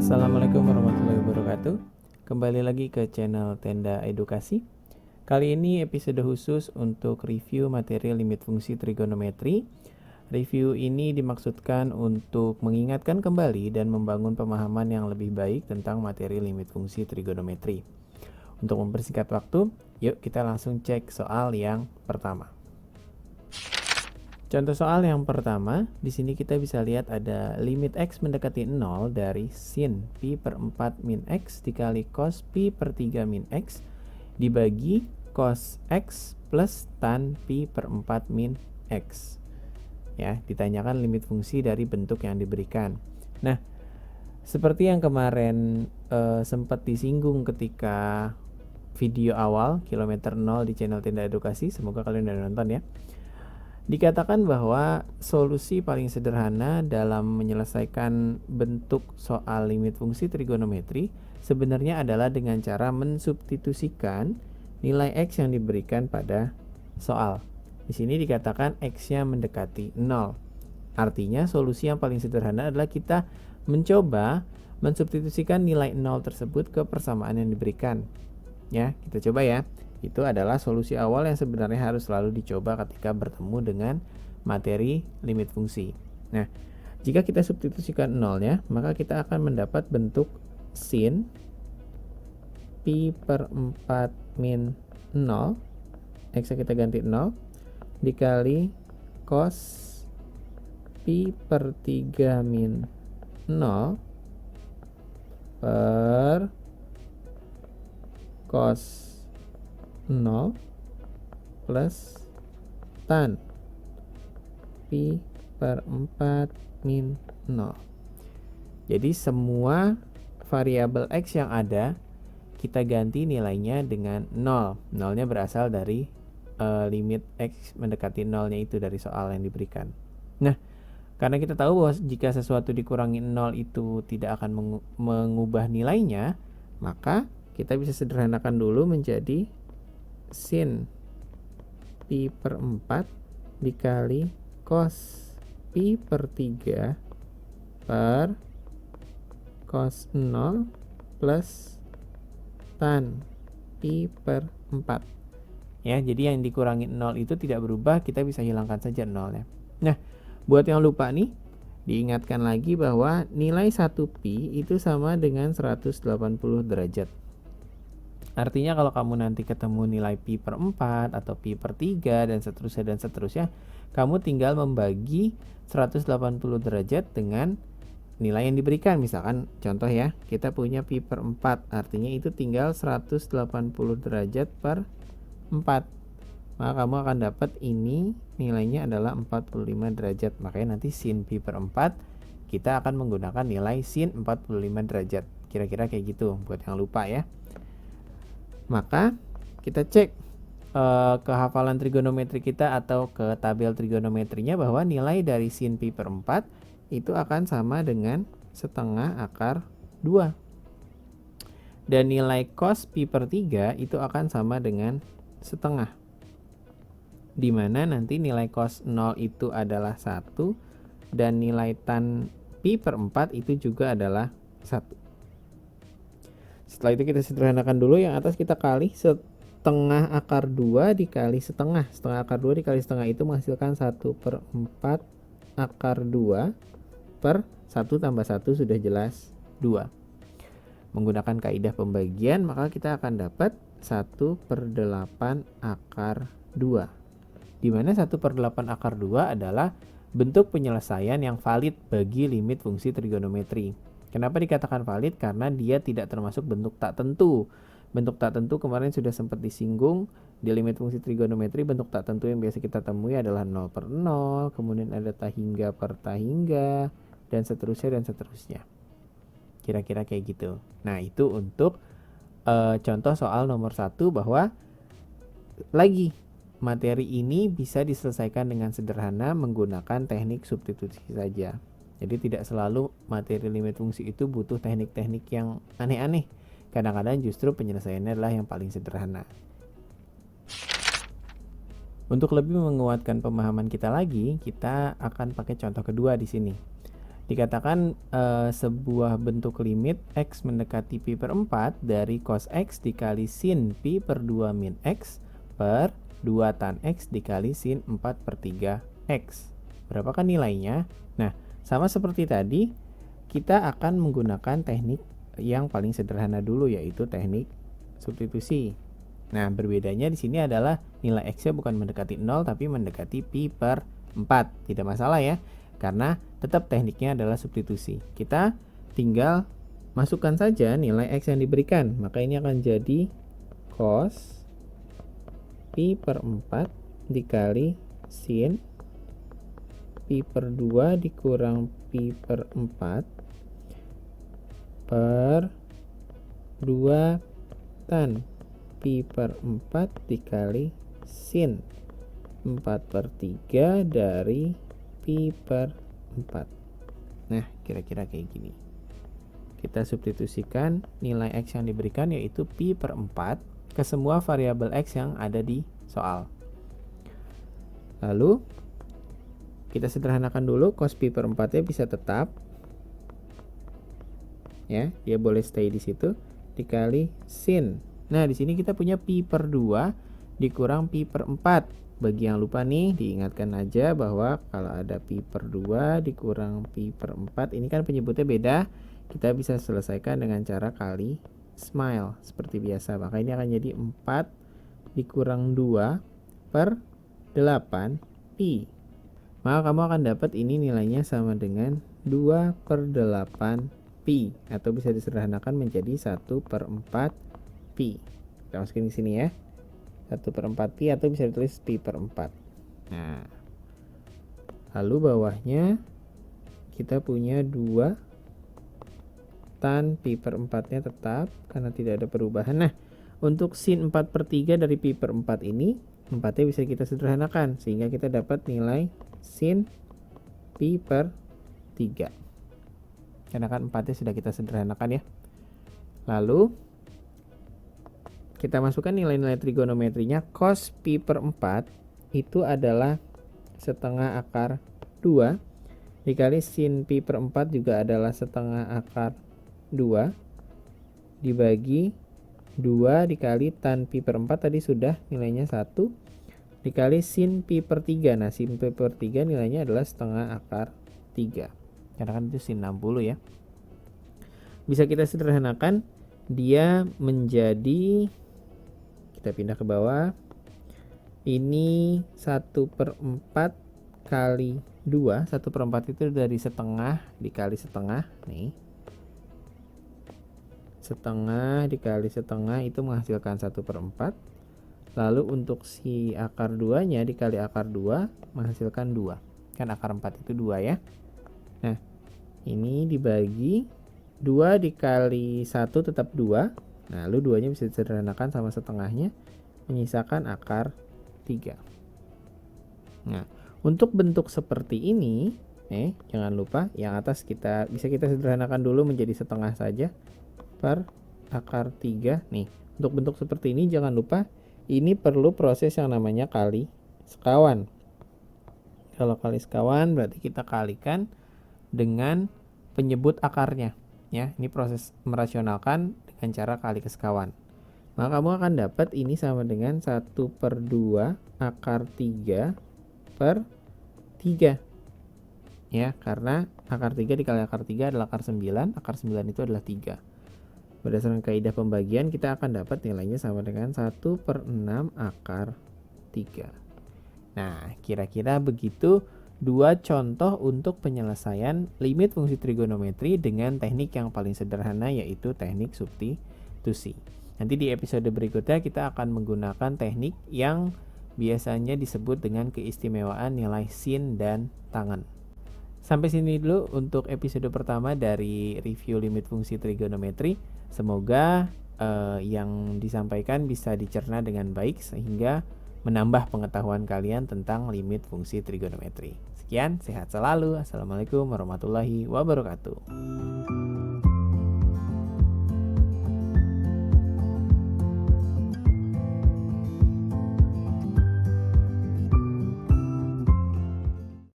Assalamualaikum warahmatullahi wabarakatuh. Kembali lagi ke channel Tenda Edukasi. Kali ini episode khusus untuk review materi limit fungsi trigonometri. Review ini dimaksudkan untuk mengingatkan kembali dan membangun pemahaman yang lebih baik tentang materi limit fungsi trigonometri. Untuk mempersingkat waktu, yuk kita langsung cek soal yang pertama. Contoh soal yang pertama, di sini kita bisa lihat ada limit X mendekati 0 dari sin pi per 4 min X dikali cos pi per 3 min X dibagi cos X plus tan pi per 4 min X. Ya, ditanyakan limit fungsi dari bentuk yang diberikan. Nah, seperti yang kemarin sempat disinggung ketika video awal kilometer 0 di channel Tenda Edukasi, semoga kalian udah nonton ya. Dikatakan bahwa solusi paling sederhana dalam menyelesaikan bentuk soal limit fungsi trigonometri sebenarnya adalah dengan cara mensubstitusikan nilai X yang diberikan pada soal. Di sini dikatakan X-nya mendekati 0. Artinya solusi yang paling sederhana adalah kita mencoba mensubstitusikan nilai 0 tersebut ke persamaan yang diberikan. Ya, kita coba ya. Itu adalah solusi awal yang sebenarnya harus selalu dicoba ketika bertemu dengan materi limit fungsi. Nah, jika kita substitusikan nolnya, maka kita akan mendapat bentuk sin pi per 4 min 0, X kita ganti 0, dikali cos pi per 3 min 0 per cos 0 plus tan pi per 4 min 0. Jadi semua variabel X yang ada kita ganti nilainya dengan 0. Nolnya berasal dari limit X mendekati 0-nya itu dari soal yang diberikan. Nah, karena kita tahu bahwa jika sesuatu dikurangi 0 itu tidak akan mengubah nilainya, maka kita bisa sederhanakan dulu menjadi sin pi per 4 dikali cos pi per 3 per cos 0 plus tan pi per 4. Ya, jadi yang dikurangi 0 itu tidak berubah, kita bisa hilangkan saja 0-nya. Nah, buat yang lupa nih, diingatkan lagi bahwa nilai 1 pi itu sama dengan 180 derajat. Artinya kalau kamu nanti ketemu nilai pi per 4 atau pi per 3 dan seterusnya, kamu tinggal membagi 180 derajat dengan nilai yang diberikan. Misalkan contoh ya, kita punya pi per 4, artinya itu tinggal 180 derajat per 4. Maka kamu akan dapat ini nilainya adalah 45 derajat. Makanya nanti sin pi per 4 kita akan menggunakan nilai sin 45 derajat. Kira-kira kayak gitu buat yang lupa ya. Maka kita cek kehafalan trigonometri kita atau ke tabel trigonometrinya bahwa nilai dari sin pi per 4 itu akan sama dengan setengah akar 2. Dan nilai cos pi per 3 itu akan sama dengan setengah. Dimana nanti nilai cos 0 itu adalah 1 dan nilai tan pi per 4 itu juga adalah 1. Setelah itu kita sederhanakan dulu, yang atas kita kali setengah akar 2 dikali setengah. Setengah akar 2 dikali setengah itu menghasilkan 1 per 4 akar 2 per 1 tambah 1 sudah jelas 2. Menggunakan kaidah pembagian maka kita akan dapat 1 per 8 akar 2. Dimana 1 per 8 akar 2 adalah bentuk penyelesaian yang valid bagi limit fungsi trigonometri. Kenapa dikatakan valid? Karena dia tidak termasuk bentuk tak tentu. Bentuk tak tentu kemarin sudah sempat disinggung di limit fungsi trigonometri. Bentuk tak tentu yang biasa kita temui adalah 0 per 0, kemudian ada tahingga per tahingga, dan seterusnya. Kira-kira kayak gitu. Nah, itu untuk contoh soal nomor 1 bahwa lagi materi ini bisa diselesaikan dengan sederhana menggunakan teknik substitusi saja. Jadi tidak selalu materi limit fungsi itu butuh teknik-teknik yang aneh-aneh. Kadang-kadang justru penyelesaiannya adalah yang paling sederhana. Untuk lebih menguatkan pemahaman kita lagi, kita akan pakai contoh kedua di sini. Dikatakan sebuah bentuk limit X mendekati pi per 4 dari cos X dikali sin pi per 2 min X per 2 tan X dikali sin 4 per 3 X. Berapakah nilainya? Nah, sama seperti tadi, kita akan menggunakan teknik yang paling sederhana dulu, yaitu teknik substitusi. Nah, berbedanya di sini adalah nilai X-nya bukan mendekati 0, tapi mendekati pi per 4. Tidak masalah ya, karena tetap tekniknya adalah substitusi. Kita tinggal masukkan saja nilai X yang diberikan. Maka ini akan jadi cos pi per 4 dikali sin pi per 2 dikurang pi per 4 per 2 tan pi per 4 dikali sin 4 per 3 dari pi per 4. Nah, kira-kira kayak gini. Kita substitusikan nilai X yang diberikan, yaitu pi per 4, ke semua variabel X yang ada di soal. Lalu, kita sederhanakan dulu, cos pi per 4-nya bisa tetap. Ya, dia boleh stay di situ, dikali sin. Nah, di sini kita punya pi per 2 dikurang pi per 4. Bagi yang lupa nih, diingatkan aja bahwa kalau ada pi per 2 dikurang pi per 4, ini kan penyebutnya beda. Kita bisa selesaikan dengan cara kali smile, seperti biasa. Maka ini akan jadi 4 dikurang 2 per 8 pi. Maka kamu akan dapat ini nilainya sama dengan 2 per 8 pi. Atau bisa disederhanakan menjadi 1 per 4 pi. Kita masukin di sini ya. 1 per 4 pi, atau bisa ditulis pi per 4. Nah, lalu bawahnya kita punya 2 tan pi per 4-nya tetap karena tidak ada perubahan. Nah, untuk sin 4 per 3 dari pi per 4 ini, 4-nya bisa kita sederhanakan sehingga kita dapat nilai sin pi per 3. Karena kan 4-nya sudah kita sederhanakan ya. Lalu kita masukkan nilai-nilai trigonometrinya. Cos pi per 4 itu adalah setengah akar 2 dikali sin pi per 4 juga adalah setengah akar 2 dibagi 2 dikali tan pi per 4 tadi sudah nilainya 1 dikali sin pi per 3. Nah, sin pi per 3 nilainya adalah setengah akar 3. Karena kan itu sin 60 ya. Bisa kita sederhanakan, dia menjadi, kita pindah ke bawah, ini 1 per 4 kali 2. 1 per 4 itu dari setengah dikali setengah nih, setengah dikali setengah itu menghasilkan 1 per 4. Lalu untuk si akar 2 nya dikali akar 2 menghasilkan 2. Kan akar 4 itu 2 ya. Nah, ini dibagi 2 dikali 1 tetap 2. Nah, lalu 2-nya bisa disederhanakan sama setengahnya, menyisakan akar 3. Nah, untuk bentuk seperti ini, jangan lupa yang atas bisa kita sederhanakan dulu menjadi setengah saja per akar 3. Nih, untuk bentuk seperti ini jangan lupa ini perlu proses yang namanya kali sekawan. Kalau kali sekawan berarti kita kalikan dengan penyebut akarnya. Ya, ini proses merasionalkan dengan cara kali ke sekawan. Maka kamu akan dapat ini sama dengan 1 per 2 akar 3 per 3. Ya, karena akar 3 dikali akar 3 adalah akar 9. Akar 9 itu adalah 3. Berdasarkan kaidah pembagian, kita akan dapat nilainya sama dengan 1 per 6 akar 3. Nah, kira-kira begitu dua contoh untuk penyelesaian limit fungsi trigonometri dengan teknik yang paling sederhana, yaitu teknik substitusi. Nanti di episode berikutnya kita akan menggunakan teknik yang biasanya disebut dengan keistimewaan nilai sin dan tangen. Sampai sini dulu untuk episode pertama dari review limit fungsi trigonometri. Semoga yang disampaikan bisa dicerna dengan baik sehingga menambah pengetahuan kalian tentang limit fungsi trigonometri. Sekian, sehat selalu. Assalamualaikum warahmatullahi wabarakatuh.